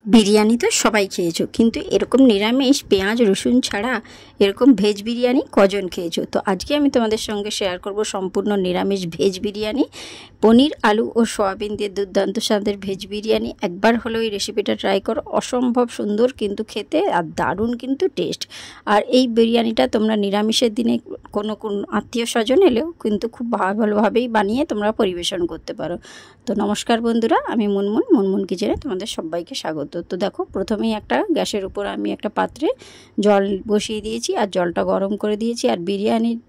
বিরিয়ানি তো সবাই খেয়েছো, কিন্তু এরকম নিরামিষ পেঁয়াজ রসুন ছাড়া এরকম ভেজ বিরিয়ানি কজন খেয়েছো? তো আজকে আমি তোমাদের সঙ্গে শেয়ার করব সম্পূর্ণ নিরামিষ ভেজ বিরিয়ানি। পনির, আলু ও সয়াবিন দিয়ে দুর্দান্ত স্বাদের ভেজ বিরিয়ানি। একবার হলেও এই রেসিপিটা ট্রাই করো, অসম্ভব সুন্দর কিন্তু খেতে, আর দারুণ কিন্তু টেস্ট। আর এই বিরিয়ানিটা তোমরা নিরামিষের দিনে কোনো আত্মীয় স্বজন এলেও কিন্তু খুব ভালোভাবেই বানিয়ে তোমরা পরিবেশন করতে পারো। তো নমস্কার বন্ধুরা, আমি মুনমুন কিচেনে তোমাদের সবাইকে স্বাগত। তো দেখো, প্রথমেই একটা গ্যাসের উপর আমি একটা পাত্রে জল বসিয়ে দিয়েছি আর জলটা গরম করে দিয়েছি। আর বিরিয়ানির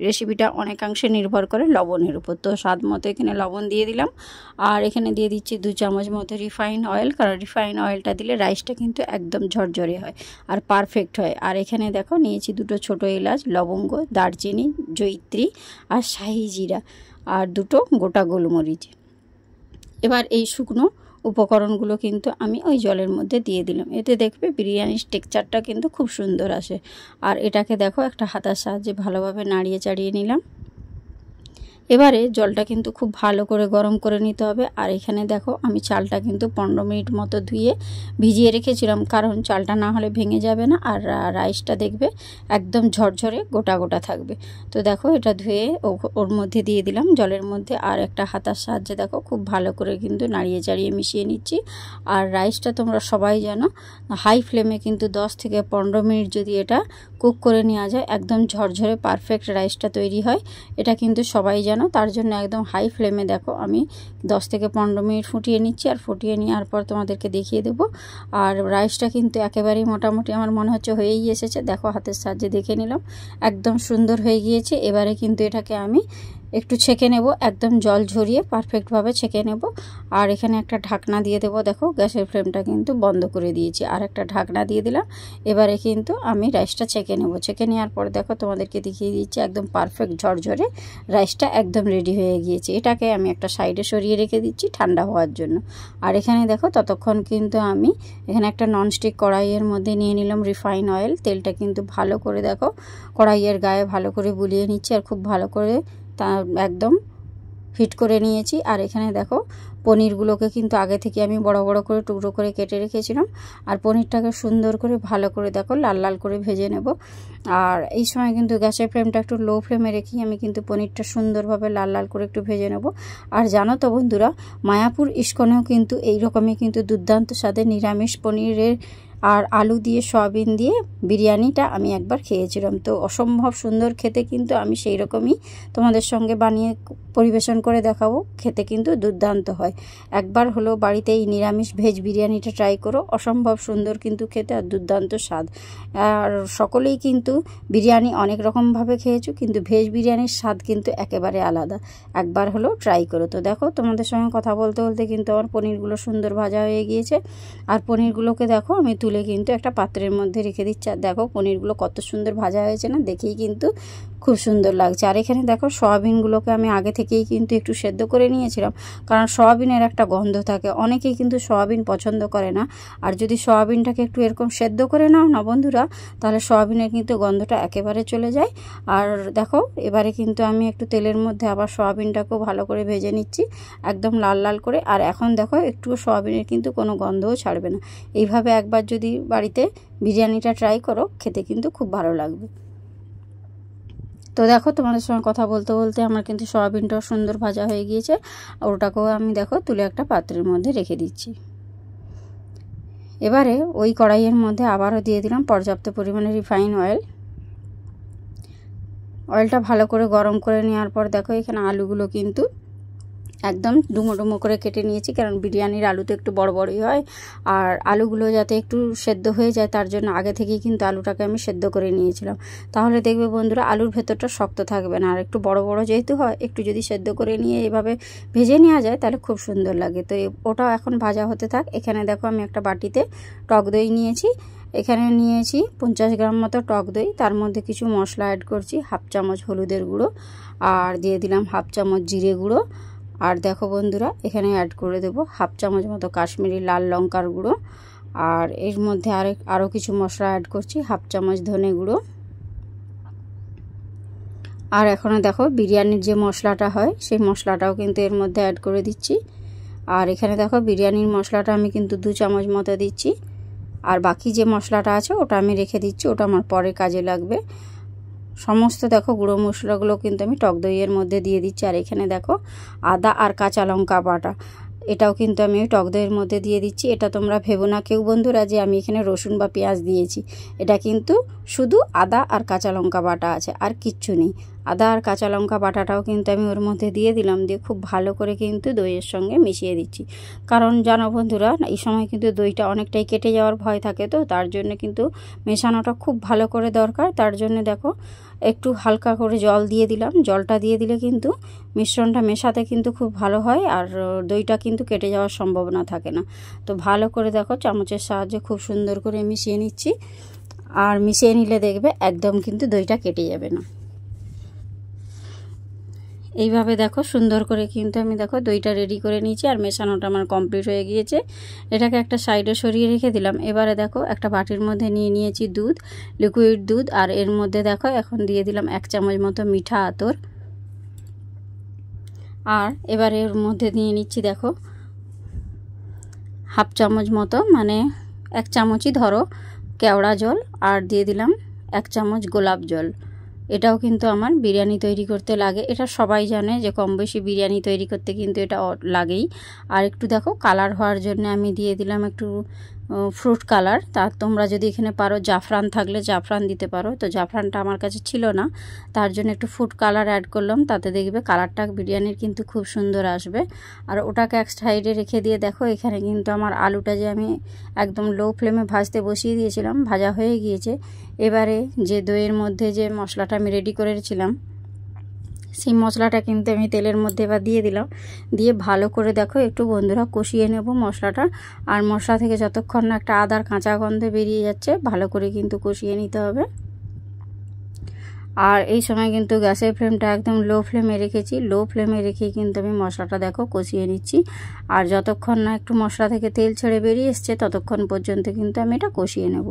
রেসিপিটা অনেকাংশে নির্ভর করে লবণের উপর। তো স্বাদ মতো এখানে লবণ দিয়ে দিলাম, আর এখানে দিয়ে দিচ্ছি 2 চামচ মতো রিফাইন অয়েল, কারণ রিফাইন অয়েলটা দিলে রাইসটা কিন্তু একদম ঝরঝরে হয় আর পারফেক্ট হয়। আর এখানে দেখো নিয়েছি 2টো ছোটো এলাচ, লবঙ্গ, দারচিনি, জয়িত্রী আর শাহি জিরা আর 2টো গোটা গোলমরিচ। এবার এই শুকনো উপকরণগুলো কিন্তু আমি ওই জলের মধ্যে দিয়ে দিলাম। এতে দেখবে বিরিয়ানির টেক্সচারটা কিন্তু খুব সুন্দর আসে। আর এটাকে দেখো একটা হাতার সাহায্যে ভালোভাবে নাড়িয়ে চাড়িয়ে নিলাম। এবারে জলটা কিন্তু খুব ভালো করে গরম করে নিতে হবে। আর এখানে দেখো আমি চালটা কিন্তু 15 মিনিট মতো ধুয়ে ভিজিয়ে রেখেছিলাম, কারণ চালটা না হলে ভেঙে যাবে না, আর রাইসটা দেখবে একদম ঝরঝরে গোটা গোটা থাকবে। তো দেখো এটা ধুয়ে ওর মধ্যে দিয়ে দিলাম জলের মধ্যে, আর একটা হাতার সাহায্যে দেখো খুব ভালো করে কিন্তু নাড়িয়ে চাড়িয়ে মিশিয়ে নিচ্ছি। আর রাইসটা তোমরা সবাই জানো, হাই ফ্লেমে কিন্তু 10 থেকে 15 মিনিট যদি এটা কুক করে নেওয়া যায়, একদম ঝরঝরে পারফেক্ট রাইসটা তৈরি হয়। এটা কিন্তু সবাই জানো, তার জন্য একদম হাই ফ্লেমে দেখো আমি 10 থেকে 15 মিনিট ফুটিয়ে নিচ্ছি। আর ফুটিয়ে নেওয়ার পর তোমাদেরকে দেখিয়ে দেবো। আর রাইসটা কিন্তু একেবারেই মোটামুটি আমার মনে হচ্ছে হয়েই এসেছে। দেখো হাতের সাহায্যে দেখে নিলাম, একদম সুন্দর হয়ে গিয়েছে। এবারে কিন্তু এটাকে আমি একটু ছেঁকে নেব, একদম জল ঝরিয়ে পারফেক্টভাবে ছেঁকে নেব। আর এখানে একটা ঢাকনা দিয়ে দেবো। দেখো গ্যাসের ফ্লেমটা কিন্তু বন্ধ করে দিয়েছি, আর একটা ঢাকনা দিয়ে দিলাম। এবারে কিন্তু আমি রাইসটা ছেঁকে নেব। ছেঁকে নেওয়ার পর দেখো তোমাদেরকে দেখিয়ে দিচ্ছি, একদম পারফেক্ট ঝরঝরে রাইসটা একদম রেডি হয়ে গিয়েছে। এটাকে আমি একটা সাইডে সরিয়ে রেখে দিচ্ছি ঠান্ডা হওয়ার জন্য। আর এখানে দেখো ততক্ষণ কিন্তু আমি এখানে একটা ননস্টিক কড়াইয়ের মধ্যে নিয়ে নিলাম রিফাইন অয়েল। তেলটা কিন্তু ভালো করে দেখো কড়াইয়ের গায়ে ভালো করে বুলিয়ে নিচ্ছি, আর খুব ভালো করে তা একদম হিট করে নিয়েছি। আর এখানে দেখো পনিরগুলোকে কিন্তু আগে থেকে আমি বড় বড় করে টুকরো করে কেটে রেখেছিলাম। আর পনিরটাকে সুন্দর করে ভালো করে দেখো লাল লাল করে ভেজে নেব। আর এই সময় কিন্তু গ্যাসের ফ্লেমটা একটু লো ফ্লেমে রেখে আমি কিন্তু পনিরটা সুন্দরভাবে লাল লাল করে একটু ভেজে নেব। আর জানো তো বন্ধুরা, মায়াপুর ইস্কনেও কিন্তু এইরকমই কিন্তু দুর্দান্ত স্বাদের নিরামিষ পনিরের আর আলু দিয়ে সয়াবিন দিয়ে বিরিয়ানিটা আমি একবার খেয়েছিলাম। তো অসম্ভব সুন্দর খেতে, কিন্তু আমি সেই রকমই তোমাদের সঙ্গে বানিয়ে পরিবেশন করে দেখাবো। খেতে কিন্তু দুর্দান্ত হয়। একবার হলো বাড়িতে এই নিরামিষ ভেজ বিরিয়ানিটা ট্রাই করো, অসম্ভব সুন্দর কিন্তু খেতে আর দুর্দান্ত স্বাদ। আর সকলেই কিন্তু বিরিয়ানি অনেক রকমভাবে খেয়েছো, কিন্তু ভেজ বিরিয়ানির স্বাদ কিন্তু একেবারে আলাদা। একবার হলো ট্রাই করো। তো দেখো তোমাদের সঙ্গে কথা বলতে বলতে কিন্তু আমার পনিরগুলো সুন্দর ভাজা হয়ে গিয়েছে। আর পনিরগুলোকে দেখো আমি তুলে কিন্তু একটা পাত্রের মধ্যে রেখে দিচ্ছি। আর দেখো পনিরগুলো কত সুন্দর ভাজা হয়েছে না, দেখেই কিন্তু খুব সুন্দর লাগছে। আর এখানে দেখো সয়াবিনগুলোকে আমি আগে থেকেই কিন্তু একটু সেদ্ধ করে নিয়েছিলাম, কারণ সয়াবিনের একটা গন্ধ থাকে। অনেকেই কিন্তু সয়াবিন পছন্দ করে না, আর যদি সয়াবিনটাকে একটু এরকম সেদ্ধ করে নাও না বন্ধুরা, তাহলে সয়াবিনের কিন্তু গন্ধটা একেবারে চলে যায়। আর দেখো এবারে কিন্তু আমি একটু তেলের মধ্যে আবার সয়াবিনটাকেও ভালো করে ভেজে নিচ্ছি, একদম লাল লাল করে। আর এখন দেখো একটুও সয়াবিনের কিন্তু কোনো গন্ধও ছাড়বে না। এইভাবে একবার যদি বাড়িতে বিরিয়ানিটা ট্রাই করো, খেতে কিন্তু খুব ভালো লাগবে। তো দেখো তোমাদের সঙ্গে কথা বলতে বলতে আমার কিন্তু সয়াবিনটাও সুন্দর ভাজা হয়ে গিয়েছে। ওটাকেও আমি দেখো তুলে একটা পাত্রের মধ্যে রেখে দিচ্ছি। এবারে ওই কড়াইয়ের মধ্যে আবারও দিয়ে দিলাম পর্যাপ্ত পরিমাণে রিফাইন অয়েল। অয়েলটা ভালো করে গরম করে নেওয়ার পর দেখো এখানে আলুগুলো কিন্তু একদম ডুমো ডুমো করে কেটে নিয়েছি, কারণ বিরিয়ানির আলু তো একটু বড় বড়ই হয়। আর আলুগুলো যাতে একটু সেদ্ধ হয়ে যায়, তার জন্য আগে থেকেই কিন্তু আলুটাকে আমি সেদ্ধ করে নিয়েছিলাম। তাহলে দেখবে বন্ধুরা আলুর ভেতরটা শক্ত থাকবে না। আর একটু বড় বড় যেহেতু হয়, একটু যদি সেদ্ধ করে নিয়ে এভাবে ভেজে নেওয়া যায় তাহলে খুব সুন্দর লাগে। তো ওটাও এখন ভাজা হতে থাক। এখানে দেখো আমি একটা বাটিতে টক দই নিয়েছি। এখানে নিয়েছি 50 গ্রাম মতো টক দই। তার মধ্যে কিছু মশলা অ্যাড করছি, 1/2 চামচ হলুদের গুঁড়ো, আর দিয়ে দিলাম 1/2 চামচ জিরে গুঁড়ো। আর দেখো বন্ধুরা এখানে অ্যাড করে দেবো 1/2 চামচ মতো কাশ্মীরি লাল লঙ্কার গুঁড়ো। আর এর মধ্যে আরও কিছু মশলা অ্যাড করছি, 1/2 চামচ ধনে গুঁড়ো। আর এখন দেখো বিরিয়ানির যে মশলাটা হয় সেই মশলাটাও কিন্তু এর মধ্যে অ্যাড করে দিচ্ছি। আর এখানে দেখো বিরিয়ানির মশলাটা আমি কিন্তু 2 চামচ মতো দিচ্ছি, আর বাকি যে মশলাটা আছে ওটা আমি রেখে দিচ্ছি, ওটা আমার পরে কাজে লাগবে। সমস্ত দেখো গুঁড়ো মশলাগুলো কিন্তু আমি টক দইয়ের মধ্যে দিয়ে দিচ্ছি। আর এখানে দেখো আদা আর কাঁচা লঙ্কা বাটা, এটাও কিন্তু আমি ওই টক দইয়ের মধ্যে দিয়ে দিচ্ছি। এটা তোমরা ভেবো না কেউ বন্ধুরা যে আমি এখানে রসুন বা পেঁয়াজ দিয়েছি, এটা কিন্তু শুধু আদা আর কাঁচা লঙ্কা বাটা আছে, আর কিচ্ছু নেই। আদা আর কাঁচা লঙ্কা বাটাটাও কিন্তু আমি ওর মধ্যে দিয়ে দিলাম, দিয়ে খুব ভালো করে কিন্তু দইয়ের সঙ্গে মিশিয়ে দিচ্ছি। কারণ জানো বন্ধুরা, এই সময় কিন্তু দইটা অনেকটাই কেটে যাওয়ার ভয় থাকে, তো তার জন্য কিন্তু মেশানোটা খুব ভালো করে দরকার। তার জন্য দেখো একটু হালকা করে জল দিয়ে দিলাম, জলটা দিয়ে দিলে কিন্তু মিশ্রণটা মেশাতে কিন্তু খুব ভালো হয়, আর দইটা কিন্তু কেটে যাওয়ার সম্ভাবনা থাকে না। তো ভালো করে দেখো চামচের সাহায্যে খুব সুন্দর করে মিশিয়ে নিচ্ছি, আর মিশিয়ে নিলে দেখবে একদম কিন্তু দইটা কেটে যাবে না। এইভাবে দেখো সুন্দর করে কিন্তু আমি দেখো দইটা রেডি করে নিয়েছি, আর মেশানোটা আমার কমপ্লিট হয়ে গিয়েছে। এটাকে একটা সাইডে সরিয়ে রেখে দিলাম। এবারে দেখো একটা বাটির মধ্যে নিয়ে নিয়েছি দুধ, লিকুইড দুধ, আর এর মধ্যে দেখো এখন দিয়ে দিলাম 1 চামচ মতো মিঠা আতর। আর এবারে এর মধ্যে নিয়ে নিচ্ছি দেখো হাফ চামচ মতো, মানে 1 চামচই ধরো কেওড়া জল, আর দিয়ে দিলাম 1 চামচ গোলাপ জল। এটাও কিন্তু আমার বিরিয়ানি তৈরি করতে লাগে, এটা সবাই জানে যে কম বেশি বিরিয়ানি তৈরি করতে কিন্তু এটা লাগেই। আর একটু দেখো কালার হওয়ার জন্য আমি দিয়ে দিলাম একটু ফ্রুট কালার। তা তোমরা যদি এখানে পারো জাফরান থাকলে জাফরান দিতে পারো, তো জাফরানটা আমার কাছে ছিল না, তার জন্য একটু ফুড কালার অ্যাড করলাম, তাতে দেখবে কালারটা বিরিয়ানির কিন্তু খুব সুন্দর আসবে। আর ওটাকে এক সাইডে রেখে দিয়ে দেখো এখানে কিন্তু আমার আলুটা যে আমি একদম লো ফ্লেমে ভাজতে বসিয়ে দিয়েছিলাম, ভাজা হয়ে গিয়েছে। এবারে যে দইয়ের মধ্যে যে মশলাটা আমি রেডি করেছিলাম, সেই মশলাটা কিন্তু আমি তেলের মধ্যে এবার দিয়ে দিলাম, দিয়ে ভালো করে দেখো একটু বন্ধুরা কষিয়ে নেব মশলাটা। আর মশলা থেকে যতক্ষণ না একটা আদার কাঁচা গন্ধ বেরিয়ে যাচ্ছে, ভালো করে কিন্তু কষিয়ে নিতে হবে। আর এই সময় কিন্তু গ্যাসের ফ্লেমটা একদম লো ফ্লেমে রেখেছি, লো ফ্লেমে রেখেই কিন্তু আমি মশলাটা দেখো কষিয়ে নিচ্ছি। আর যতক্ষণ না একটু মশলা থেকে তেল ছেড়ে বেরিয়ে এসছে ততক্ষণ পর্যন্ত কিন্তু আমি এটা কষিয়ে নেব।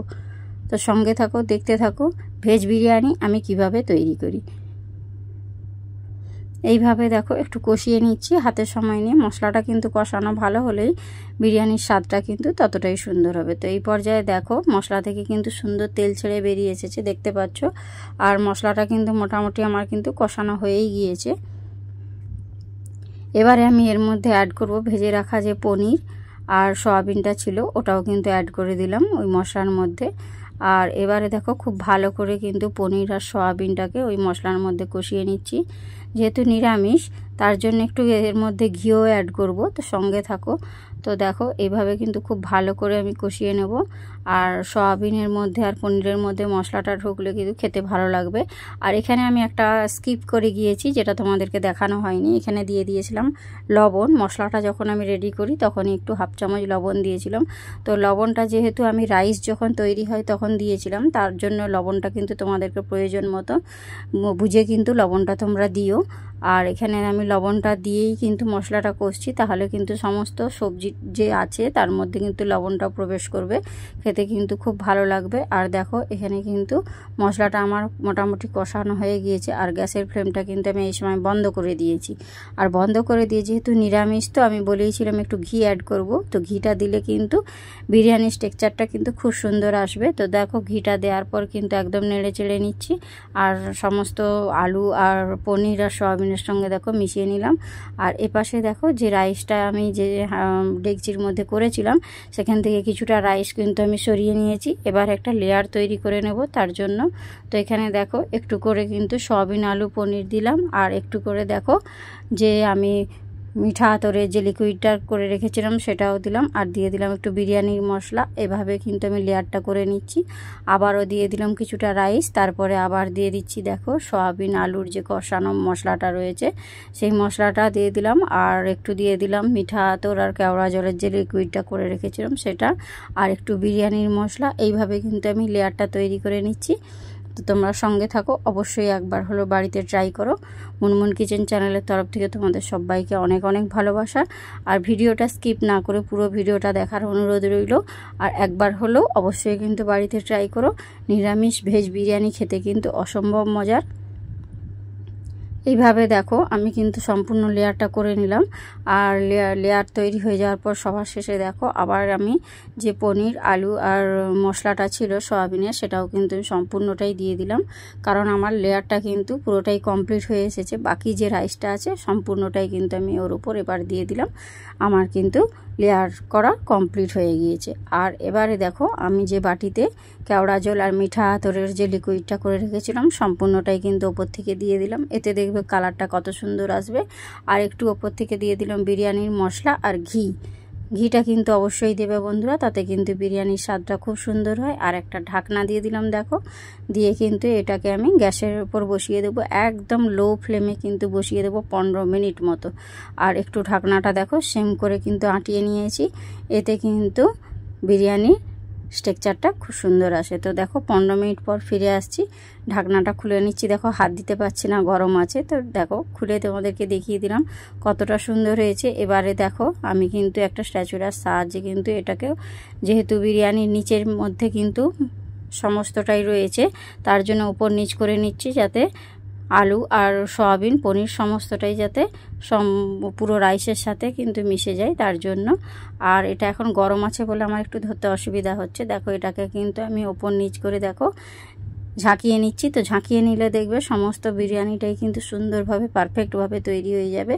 তো সঙ্গে থাকো, দেখতে থাকো ভেজ বিরিয়ানি আমি কিভাবে তৈরি করি। এইভাবে দেখো একটু কষিয়ে নিচ্ছি হাতে সময় নিয়ে। মশলাটা কিন্তু কষানো ভালো হলেই বিরিয়ানির স্বাদটা কিন্তু ততটাই সুন্দর হবে। তো এই পর্যায়ে দেখো মশলা থেকে কিন্তু সুন্দর তেল ছেড়ে বেরিয়ে এসেছে, দেখতে পাচ্ছ। আর মশলাটা কিন্তু মোটামুটি আমার কিন্তু কষানো হয়েই গিয়েছে। এবারে আমি এর মধ্যে অ্যাড করব ভেজে রাখা যে পনির আর সয়াবিনটা ছিল, ওটাও কিন্তু অ্যাড করে দিলাম ওই মশলার মধ্যে। আর এবারে দেখো খুব ভালো করে কিন্তু পনির আর সয়াবিনটাকে ওই মশলার মধ্যে কষিয়ে নিচ্ছি। যেহেতু নিরামিষ তার জন্য একটু এর মধ্যে ঘিও অ্যাড করব, তো সঙ্গে থাকো। তো দেখো এইভাবে কিন্তু খুব ভালো করে আমি কষিয়ে নেব। আর সয়াবিনের মধ্যে আর পনিরের মধ্যে মশলাটা ঢুকলে কিন্তু খেতে ভালো লাগবে। আর এখানে আমি একটা স্কিপ করে গিয়েছি, যেটা তোমাদেরকে দেখানো হয়নি। এখানে দিয়ে দিয়েছিলাম লবণ। মশলাটা যখন আমি রেডি করি তখনই একটু হাফ চামচ লবণ দিয়েছিলাম। তো লবণটা যেহেতু আমি রাইস যখন তৈরি হয় তখন দিয়েছিলাম, তার জন্য লবণটা কিন্তু তোমাদেরকে প্রয়োজন মতো বুঝে কিন্তু লবণটা তোমরা দিও। আর এখানে আমি লবণটা দিয়েই কিন্তু মশলাটা কষছি, তাহলে কিন্তু সমস্ত সবজি যে আছে তার মধ্যে কিন্তু লবণটা প্রবেশ করবে, খেতে কিন্তু খুব ভালো লাগবে। আর দেখো এখানে কিন্তু মশলাটা আমার মোটামুটি কষানো হয়ে গিয়েছে। আর গ্যাসের ফ্লেমটা কিন্তু আমি এই সময় বন্ধ করে দিয়েছি। আর বন্ধ করে দিয়ে যেহেতু নিরামিষ, তো আমি বলেইছিলাম একটু ঘি অ্যাড করব, তো ঘিটা দিলে কিন্তু বিরিয়ানির টেক্সচারটা কিন্তু খুব সুন্দর আসবে। তো দেখো ঘিটা দেওয়ার পর কিন্তু একদম নেড়ে চেড়ে নিচ্ছি, আর সমস্ত আলু আর পনির আর সয়াবিনের সঙ্গে দেখো মিশিয়ে নিলাম। আর এপাশে দেখো যে রাইসটা আমি যে ডেকচির মধ্যে করেছিলাম, সেখান থেকে কিছুটা রাইস কিন্তু আমি সরিয়ে নিয়েছি। এবার একটা লেয়ার তৈরি করে নেব তার জন্য। তো এখানে দেখো একটু করে কিন্তু সয়াবিন আলু পনির দিলাম, আর একটু করে দেখো যে আমি মিঠা আতরের যে লিকুইডটা করে রেখেছিলাম সেটাও দিলাম, আর দিয়ে দিলাম একটু বিরিয়ানির মশলা। এভাবে কিন্তু আমি লেয়ারটা করে নিচ্ছি। আবারও দিয়ে দিলাম কিছুটা রাইস, তারপরে আবার দিয়ে দিচ্ছি দেখো সয়াবিন আলুর যে কষানো মশলাটা রয়েছে সেই মশলাটা দিয়ে দিলাম, আর একটু দিয়ে দিলাম মিঠা আতর আর কেওড়া জলের যে লিকুইডটা করে রেখেছিলাম সেটা, আর একটু বিরিয়ানির মশলা। এইভাবে কিন্তু আমি লেয়ারটা তৈরি করে নিচ্ছি। তো তোমরা সঙ্গে থাকো, অবশ্যই একবার হলো বাড়িতে ট্রাই করো। মুনমুন কিচেন চ্যানেলের তরফ থেকে তোমাদের সবাইকে অনেক অনেক ভালোবাসা। আর ভিডিওটা স্কিপ না করে পুরো ভিডিওটা দেখার অনুরোধ রইল। আর একবার হলেও অবশ্যই কিন্তু বাড়িতে ট্রাই করো। নিরামিষ ভেজ বিরিয়ানি খেতে কিন্তু অসম্ভব মজার। এইভাবে দেখো আমি কিন্তু সম্পূর্ণ লেয়ারটা করে নিলাম। আর লেয়ার তৈরি হয়ে যাওয়ার পর সবার শেষে দেখো আবার আমি যে পনির আলু আর মশলাটা ছিল সয়াবিনের সেটাও কিন্তু সম্পূর্ণটাই দিয়ে দিলাম, কারণ আমার লেয়ারটা কিন্তু পুরোটাই কমপ্লিট হয়ে এসেছে। বাকি যে রাইসটা আছে সম্পূর্ণটাই কিন্তু আমি ওর উপর এবার দিয়ে দিলাম। আমার কিন্তু লেয়ার করা কমপ্লিট হয়ে গিয়েছে। আর এবারে দেখো আমি যে বাটিতে কেওড়া জল আর মিঠা আতরের যে লিকুইডটা করে রেখেছিলাম সম্পূর্ণটাই কিন্তু ওপর থেকে দিয়ে দিলাম। এতে দেখবে কালারটা কত সুন্দর আসবে। আর একটু ওপর থেকে দিয়ে দিলাম বিরিয়ানির মশলা আর ঘিটা কিন্তু অবশ্যই দেবে বন্ধুরা, তাতে কিন্তু বিরিয়ানির স্বাদটা খুব সুন্দর হয়। আর একটা ঢাকনা দিয়ে দিলাম দেখো, দিয়ে কিন্তু এটাকে আমি গ্যাসের উপর বসিয়ে দেবো, একদম লো ফ্লেমে কিন্তু বসিয়ে দেবো 15 মিনিট মতো। আর একটু ঢাকনাটা দেখো সেম করে কিন্তু আঁটিয়ে নিয়েছি, এতে কিন্তু বিরিয়ানির স্ট্রাকচারটা খুব সুন্দর আসে। তো দেখো 15 মিনিট পর ফিরে আসছি, ঢাকনাটা খুলে নিচ্ছি। দেখো হাত দিতে পারছি না, গরম আছে। তো দেখো খুলে তোমাদেরকে দেখিয়ে দিলাম কতটা সুন্দর হয়েছে। এবারে দেখো আমি কিন্তু একটা স্ট্যাচুরার সাহায্যে কিন্তু এটাকে, যেহেতু বিরিয়ানির নিচের মধ্যে কিন্তু সমস্তটাই রয়েছে, তার জন্য উপর নিচ করে নিচ্ছি, যাতে আলু আর সয়াবিন পনির সমস্তটাই যাতে পুরো রাইসের সাথে কিন্তু মিশে যায় তার জন্য। আর এটা এখন গরম আছে বলে আমার একটু ধরতে অসুবিধা হচ্ছে। দেখো এটাকে কিন্তু আমি ওপর নিচ করে দেখো ঝাঁকিয়ে নিচ্ছি। তো ঝাঁকিয়ে নিলে দেখবে সমস্ত বিরিয়ানিটাই কিন্তু সুন্দরভাবে পারফেক্টভাবে তৈরি হয়ে যাবে।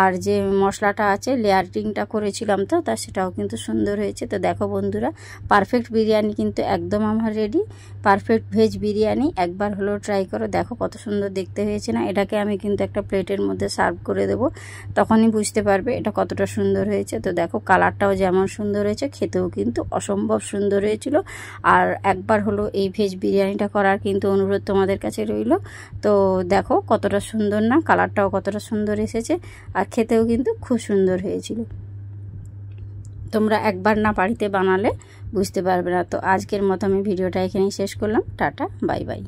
আর যে মশলাটা আছে লেয়ারিংটা করেছিলাম তো তা সেটাও কিন্তু সুন্দর হয়েছে। তো দেখো বন্ধুরা পারফেক্ট বিরিয়ানি কিন্তু একদম আমার রেডি। পারফেক্ট ভেজ বিরিয়ানি একবার হলো ট্রাই করো, দেখো কত সুন্দর দেখতে হয়েছে না। এটাকে আমি কিন্তু একটা প্লেটের মধ্যে সার্ভ করে দেব, তখনই বুঝতে পারবে এটা কতটা সুন্দর হয়েছে। তো দেখো কালারটাও যেমন সুন্দর হয়েছে, খেতেও কিন্তু অসম্ভব সুন্দর হয়েছিল। আর একবার হলো এই ভেজ বিরিয়ানিটা করার কিন্তু অনুরোধ তোমাদের কাছে রইল। তো দেখো কতটা সুন্দর না, কালারটাও কতটা সুন্দর এসেছে, আর খেতেও কিন্তু খুব সুন্দর হয়েছিল। তোমরা একবার না বাড়িতে বানালে বুঝতে পারবে না। তো আজকের মতো আমি ভিডিওটা এখানেই শেষ করলাম। Tata, bye bye.